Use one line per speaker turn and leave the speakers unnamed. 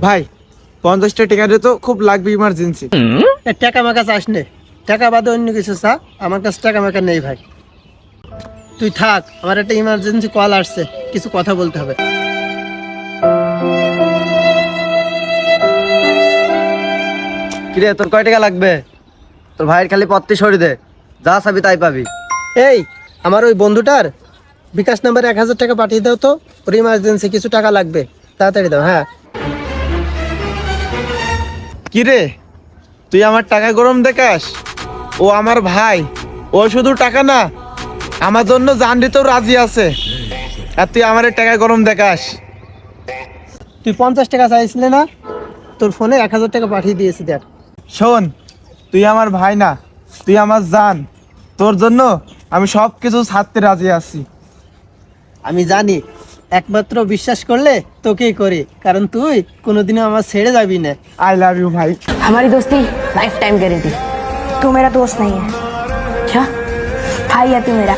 ভাই 50টা টাকা দিয়ে তো খুব লাগবে ইমার্জেন্সি।
টাকা মাকা চাস নে, টাকা বাদে অন্য কিছু চা, আমার কাছে টাকা মাকা নেই ভাই। তুই থাক, আমার একটা ইমার্জেন্সি কল আসছে, কিছু কথা বলতে হবে।
কিরে তোর কয় টাকা লাগবে? তোর ভাইয়ের খালি পত্তি সরি দে, যা চাবি তাই পাবি।
এই আমার ওই বন্ধুটার বিকাশ নাম্বারে 1000 টাকা পাঠিয়ে দাও তো, ওর ইমার্জেন্সি কিছু টাকা লাগবে, তাড়াতাড়ি দাও। হ্যাঁ
কিরে তুই আমার টাকা গরম দেখাস? ও আমার ভাই, ও শুধু টাকা না আমার জন্য জান দিতেও রাজি আছে, আর তুই আমার টাকা গরম দেখাস?
তুই 50 টাকা চাইছিলে না, তোর ফোনে 1000 টাকা পাঠিয়ে দিয়েছি দেখ।
শোন, তুই আমার ভাই না, তুই আমার জান। তোর জন্য আমি সব কিছু ছাড়তে রাজি আছি।
আমি জানি একমাত্র বিশ্বাস করলে তোকেই করি, কারণ তুই কোনোদিনও আমার ছেড়ে যাবি না।
আই লাভ ইউ ভাই।
हमारी दोस्ती लाइफ टाइम गारंटी। तू मेरा दोस्त नहीं है क्या? भाई है तू मेरा।